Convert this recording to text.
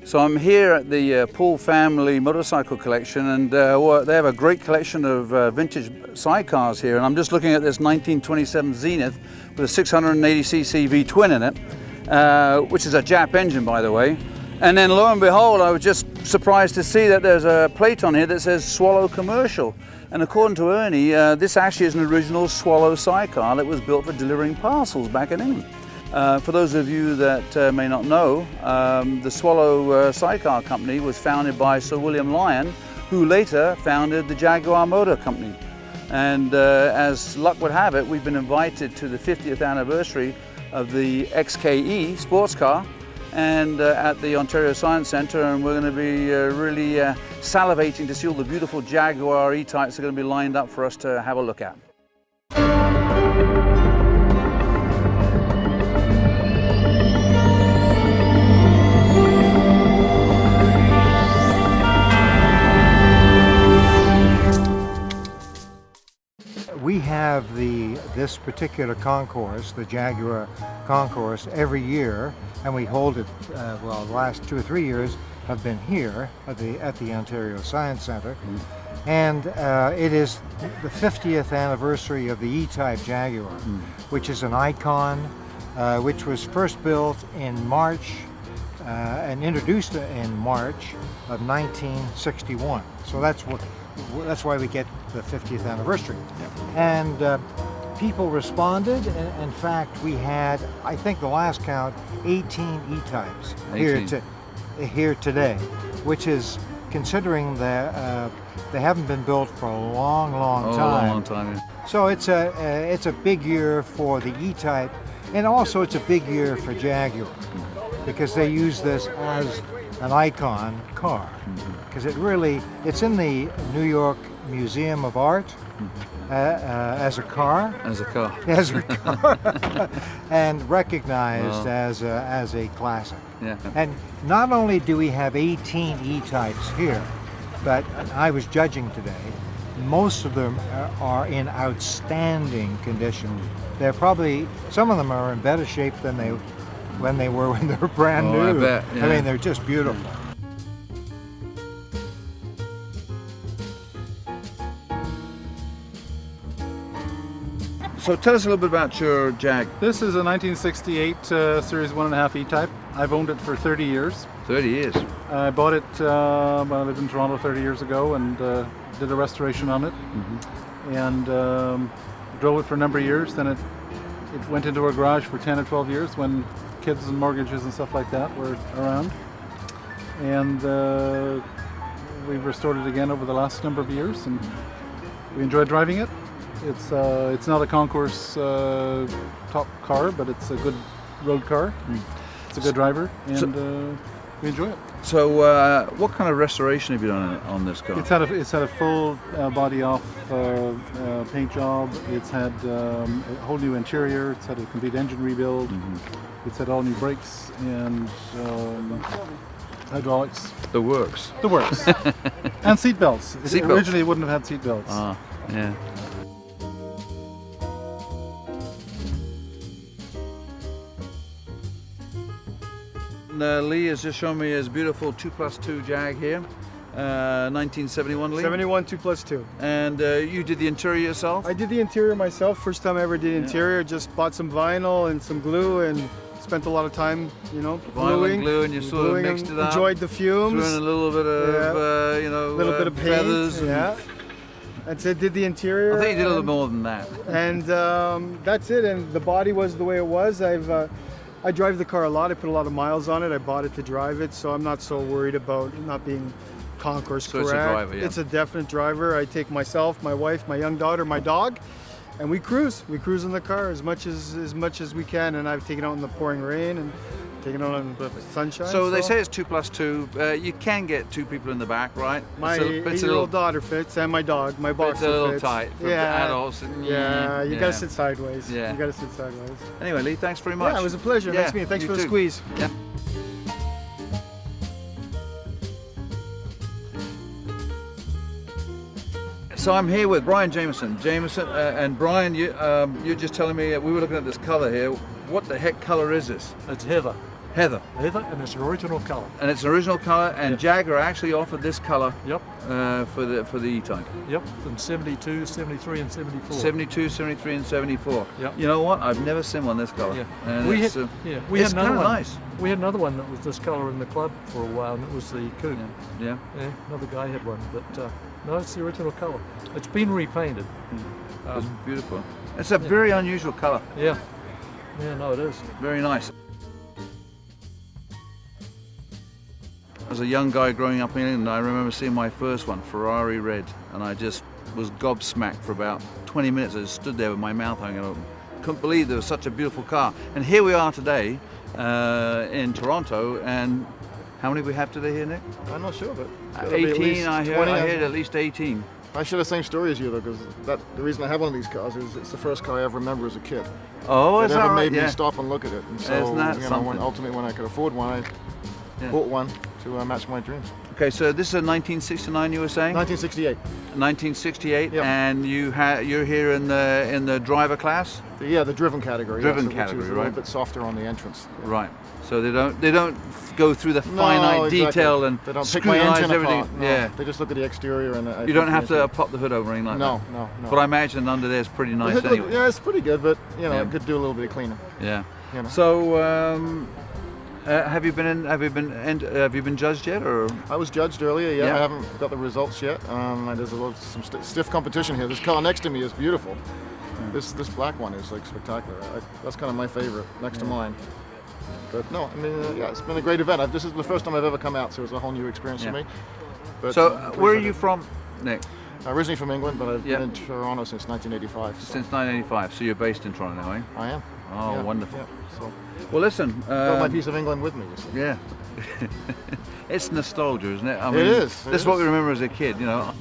So I'm here at the Paul family motorcycle collection, and they have a great collection of vintage sidecars here. And I'm just looking at this 1927 Zenith with a 680cc V-twin in it, which is a Jap engine, by the way. And then lo and behold, I was just surprised to see that there's a plate on here that says Swallow Commercial. And according to Ernie, this actually is an original Swallow sidecar that was built for delivering parcels back in England. For those of you that may not know, the Swallow sidecar company was founded by Sir William Lyon, who later founded the Jaguar Motor Company. And as luck would have it, we've been invited to the 50th anniversary of the XKE sports car, and at the Ontario Science Centre, and we're going to be really salivating to see all the beautiful Jaguar E-types that are going to be lined up for us to have a look at. We have this particular concourse, the Jaguar concourse, every year, and we hold it, well, the last 2 or 3 years have been here at the Ontario Science Centre. And it is the 50th anniversary of the E-Type Jaguar, which is an icon, which was first built in March and introduced in March of 1961. So that's why we get the 50th anniversary. And people responded. In fact, we had, I think the last count, 18 E-Types here today, which is, considering that they haven't been built for a long time. A long time, yeah. So it's a big year for the E-Type, and also it's a big year for Jaguar, because they use this as an icon car, because it's in the New York Museum of Art as a car, and recognized as a classic. Yeah. And not only do we have 18 E-Types here, but I was judging today, most of them are in outstanding condition. They're probably, some of them are in better shape than they were when they were brand new. I bet, yeah. I mean, they're just beautiful. So tell us a little bit about your Jag. This is a 1968 Series 1.5 E-Type. I've owned it for 30 years. 30 years. I bought it when I lived in Toronto 30 years ago, and did a restoration on it. And drove it for a number of years. Then it went into our garage for 10 or 12 years when kids and mortgages and stuff like that were around. And we've restored it again over the last number of years, and we enjoy driving it. It's not a concourse top car, but it's a good road car. It's a good driver, and we enjoy it. So what kind of restoration have you done on this car? It's had a full body off paint job. It's had a whole new interior. It's had a complete engine rebuild. It's had all new brakes and hydraulics. The works. The works. And seat belts. Originally it wouldn't have had seat belts. Yeah. Lee has just shown me his beautiful 2+2 Jag here, 1971 Lee. 71 2+2. And you did the interior yourself? I did the interior myself. First time I ever did interior. Just bought some vinyl and some glue and spent a lot of time, Vinyl and glue, and you sort of mixed it up. Enjoyed the fumes. Threw in a little bit of, a little bit of paint. Feathers. Yeah. That's it. Did the interior. I think you did a little more than that. And that's it. And the body was the way it was. I drive the car a lot. I put a lot of miles on it. I bought it to drive it, so I'm not so worried about not being concourse correct. It's a driver, yeah. It's a definite driver. I take myself, my wife, my young daughter, my dog, and we cruise. We cruise in the car as much as we can. And I've taken out in the pouring rain and taken out in the sunshine. So they say it's 2+2. You can get 2 people in the back, right? My 8-year-old daughter fits, and my dog, my boxer fits. It's a little tight for adults. Yeah, you gotta sit sideways. Yeah. You gotta sit sideways. Anyway, Lee, thanks very much. Yeah, it was a pleasure. Yeah, Nice meeting you. Thanks for the too. squeeze. Yeah. So I'm here with Brian Jamieson. And Brian, you're just telling me, we were looking at this color here. What the heck color is this? It's heather. Heather. Heather, and it's original colour. And it's an original colour, and Yep. Jaguar actually offered this colour Yep, for the E-Type. yep, in 72, 73 and 74. 72, 73 and 74. Yep. You know what? I've never seen one this colour. Yeah. And We it's, had, yeah, it's another kinda one. nice. We had another one that was this colour in the club for a while, and it was the Coupe. Yeah. Yeah, another guy had one, but no, it's the original colour. It's been repainted. It's beautiful. It's a very unusual colour. Yeah, yeah, no, it is. Very nice. As a young guy growing up in England, I remember seeing my first one, Ferrari Red, and I just was gobsmacked for about 20 minutes. I just stood there with my mouth hanging open. Couldn't believe there was such a beautiful car. And here we are today in Toronto, and how many we have today here, Nick? I'm not sure, but it's gotta be at 18, least I 20. heard at least 18. I share the same story as you though, because the reason I have one of these cars is it's the first car I ever remember as a kid. Oh, is It that ever right? made me Yeah. stop and look at it. And so, Isn't that you know, something? ultimately when I could afford one, I bought one to match my dreams. Okay, so this is a 1969, you were saying? 1968. 1968, Yep. and you're here in the driver class, The driven category. Driven which category, is a right. little bit softer on the entrance. right? So they don't go through the No, finite exactly. detail and They don't pick my scrutinize engine everything. apart. No, Yeah, they just look at the exterior and. you don't have to pop the hood over or anything like No, that. no, no. But I imagine under there is pretty The nice hood anyway. yeah, it's pretty good, but you know, Yeah. it could do a little bit of cleaning. Yeah. You know. So have you been judged yet, or? I was judged earlier, yeah. Yeah. I haven't got the results yet. There's some stiff competition here. This car next to me is beautiful. This black one is like spectacular. That's kind of my favorite, next to mine. But no, I mean, yeah, it's been a great event. This is the first time I've ever come out, so it's a whole new experience Yeah. for me. But, So pleased where are with you it. from, Nick? Originally from England, but I've Yeah. been in Toronto since 1985. So Since 1985. So you're based in Toronto now, eh? I am. Oh, Yeah, wonderful. Yeah. So Well, listen. got my piece of England with me. You see. Yeah. It's nostalgia, isn't it? I It mean, is, it This is what we is. remember as a kid, you know.